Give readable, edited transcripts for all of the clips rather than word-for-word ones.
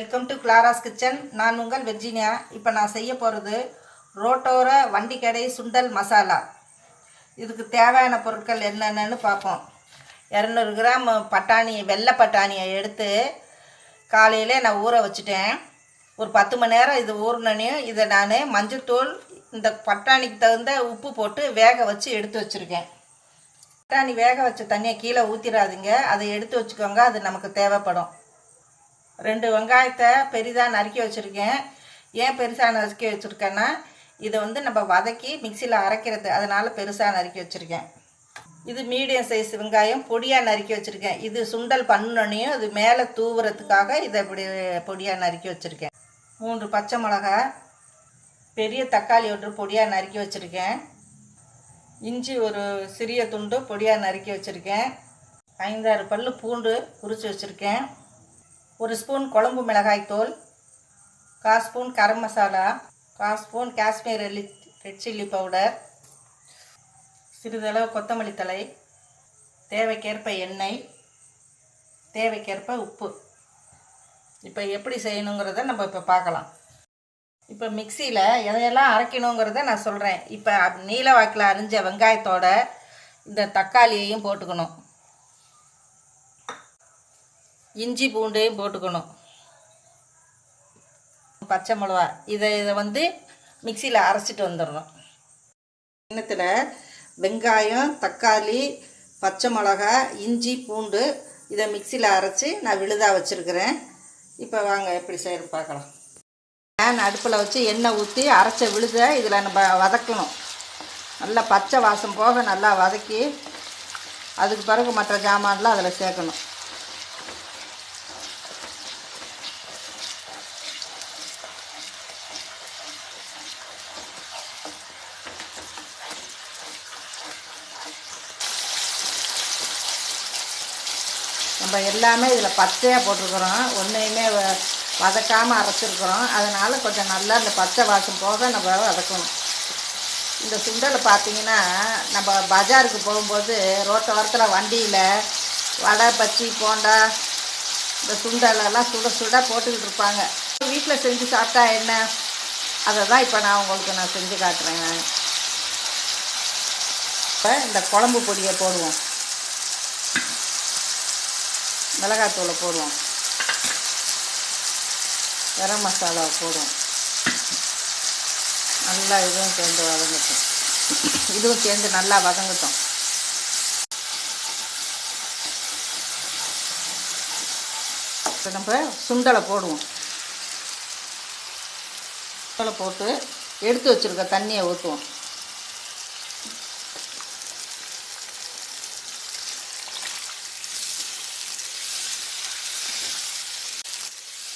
Welcome to Clara's kitchen. நான் உங்கள் Virginia. இப்போ நான் செய்ய போகிறது ரோட்டோர வண்டிக்கடை சுண்டல் மசாலா. இதுக்கு தேவையான பொருட்கள் என்னென்னு பார்ப்போம். 200 கிராம் பட்டாணி, வெள்ளை பட்டாணியை எடுத்து காலையிலே நான் ஊற வச்சுட்டேன். ஒரு 10 மணி நேரம் இது ஊறினனையும் இதை நான் மஞ்சள்தூள், இந்த பட்டாணிக்கு தகுந்த உப்பு போட்டு வேக வச்சு எடுத்து வச்சுருக்கேன். பட்டாணி வேக வச்ச தண்ணியை கீழே ஊற்றிடாதீங்க, அதை எடுத்து வச்சுக்கோங்க, அது நமக்கு தேவைப்படும். 2 வெங்காயத்தை பெரிதாக நறுக்கி வச்சுருக்கேன். ஏன் பெருசாக நறுக்கி வச்சுருக்கேன்னா, இதை நம்ம வதக்கி மிக்சியில் அரைக்கிறது, அதனால் பெருசாக நறுக்கி வச்சுருக்கேன். இது மீடியம் சைஸ் வெங்காயம் பொடியாக நறுக்கி வச்சுருக்கேன். இது சுண்டல் பண்ணனையும் இது மேலே தூவுறதுக்காக இதை இப்படி பொடியாக நறுக்கி வச்சுருக்கேன். 3 பச்சை மிளகாய், பெரிய தக்காளி ஒன்று பொடியாக நறுக்கி வச்சுருக்கேன். இஞ்சி ஒரு சிறிய துண்டு பொடியாக நறுக்கி வச்சுருக்கேன். 5-6 பல் பூண்டு உரித்து வச்சுருக்கேன். 1 ஸ்பூன் குழம்பு மிளகாய் தூள், 1/4 spoon garam masala, 1/4 spoon Kashmir red chilli powder, சிறிதளவு கொத்தமல்லி தழை, தேவைக்கேற்ப எண்ணெய், தேவைக்கேற்ப உப்பு. இப்போ எப்படி செய்யணுங்கிறத நம்ம இப்போ பார்க்கலாம். இப்போ மிக்சியில் எதையெல்லாம் அரைக்கணுங்கிறத நான் சொல்கிறேன். இப்போ நீல வாக்கில் அரிஞ்ச வெங்காயத்தோட இந்த தக்காளியையும் போட்டுக்கணும், இஞ்சி பூண்டையும் போட்டுக்கணும், பச்சை மிளகா, இதை மிக்சியில் அரைச்சிட்டு வந்துடணும். கிண்ணத்தில் வெங்காயம், தக்காளி, பச்சை மிளகா, இஞ்சி பூண்டு இதை மிக்சியில் அரைச்சி நான் விழுதாக வச்சுருக்கிறேன். இப்போ வாங்க எப்படி செய்யறது பார்க்கலாம். பேன் அடுப்பில் வச்சு எண்ணெய் ஊற்றி அரைச்ச விழுத இதில் நம்ம வதக்கணும். நல்லா பச்சை வாசம் போக நல்லா வதக்கி அதுக்கு பிறகு மற்ற ஜாமான்லாம் அதில் சேர்க்கணும். நம்ம எல்லாமே இதில் பச்சையாக போட்டிருக்கிறோம், ஒன்றையுமே வதக்காமல் அரைச்சிருக்கிறோம். அதனால் கொஞ்சம் நல்லா இந்த பச்சை வாசம் போக நம்ம வதக்கணும். இந்த சுண்டலை பார்த்திங்கன்னா, நம்ம பஜாருக்கு போகும்போது ரோட்டோரத்தில் வண்டியில் வடை, பச்சி, போண்டா, இந்த சுண்டலெல்லாம் சுட சுட போட்டுக்கிட்டு இருப்பாங்க. வீட்டில் செஞ்சு சாப்பிட்டா என்ன, அதை தான் இப்போ நான் செஞ்சு காட்டுறேன். நான் இப்போ இந்த குழம்பு பொடியை போடுவோம், மிளகாத்தூளை போடுவோம், கரம் மசாலாவை போடுவோம். நல்லா இதுவும் சேர்ந்து வதங்கட்டும். இதுவும் சேர்ந்து நல்லா வதங்கட்டும். இப்போ நம்ம சுண்டலை போடுவோம். சுண்டலை போட்டு எடுத்து வச்சுருக்க தண்ணியை ஊற்றுவோம்.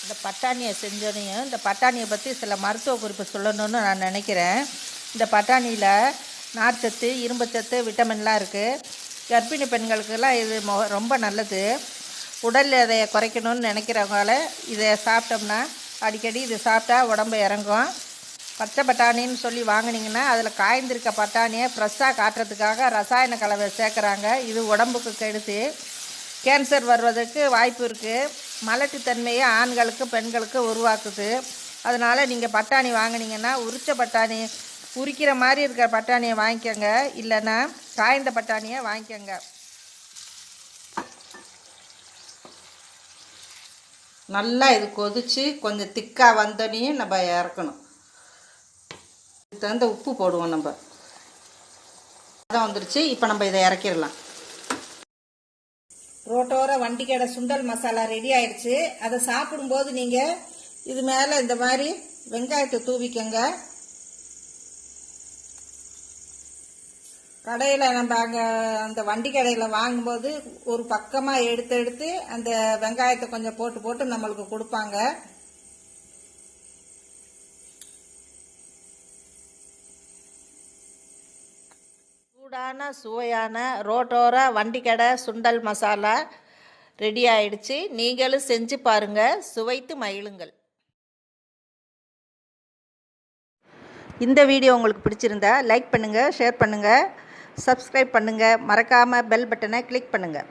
இந்த பட்டாணியை செஞ்சோனையும் இந்த பட்டாணியை பற்றி சில மருத்துவ குறிப்பு சொல்லணும்னு நான் நினைக்கிறேன். இந்த பட்டாணியில் நார்ச்சத்து, இரும்புச்சத்து, விட்டமின்லாம் இருக்குது. கர்ப்பிணி பெண்களுக்கெல்லாம் இது ரொம்ப நல்லது. உடல் எதையை குறைக்கணும்னு நினைக்கிறவங்கள இதை சாப்பிட்டோம்னா, அடிக்கடி இது சாப்பிட்டா உடம்பு இறங்கும். பச்சை பட்டாணின்னு சொல்லி வாங்கினீங்கன்னா அதில் காய்ந்திருக்க பட்டாணியை ஃப்ரெஷ்ஷாக காட்டுறதுக்காக ரசாயன கலவை சேர்க்குறாங்க. இது உடம்புக்கு கெடுத்து கேன்சர் வருவதற்கு வாய்ப்பு இருக்குது. மலட்டுத்தன்மையை ஆண்களுக்கு பெண்களுக்கு உருவாக்குது. அதனால் நீங்கள் பட்டாணி வாங்கினீங்கன்னா உரிச்ச பட்டாணி, உரிக்கிற மாதிரி இருக்கிற பட்டாணியை வாங்கிக்கோங்க, இல்லைன்னா காய்ந்த பட்டாணியை வாங்கிக்கோங்க. நல்லா இது கொதித்து கொஞ்சம் திக்காக வந்தோடனையும் நம்ம இறக்கணும். இதுக்கு தகுந்த உப்பு போடுவோம். நம்ம அதான் வந்துடுச்சு. இப்போ நம்ம இதை இறக்கிடலாம். ரோட்டோர வண்டிக்கடை சுண்டல் மசாலா ரெடி ஆயிடுச்சு. அதை சாப்பிடும்போது நீங்கள் இது மேலே இந்த மாதிரி வெங்காயத்தை தூவிக்கங்க. கடையில் நம்ம அங்கே அந்த வண்டி கடையில் வாங்கும்போது ஒரு பக்கமாக எடுத்து அந்த வெங்காயத்தை கொஞ்சம் போட்டு நம்மளுக்கு கொடுப்பாங்க. சூடான சுவையான ரோட்டோர வண்டிக்கடை சுண்டல் மசாலா ரெடி ஆயிடுச்சு. நீங்களும் செஞ்சு பாருங்கள், சுவைத்து மகிழுங்கள். இந்த வீடியோ உங்களுக்கு பிடிச்சிருந்தா லைக் பண்ணுங்கள், ஷேர் பண்ணுங்கள், சப்ஸ்கிரைப் பண்ணுங்கள், மறக்காமல் பெல் பட்டனை கிளிக் பண்ணுங்கள்.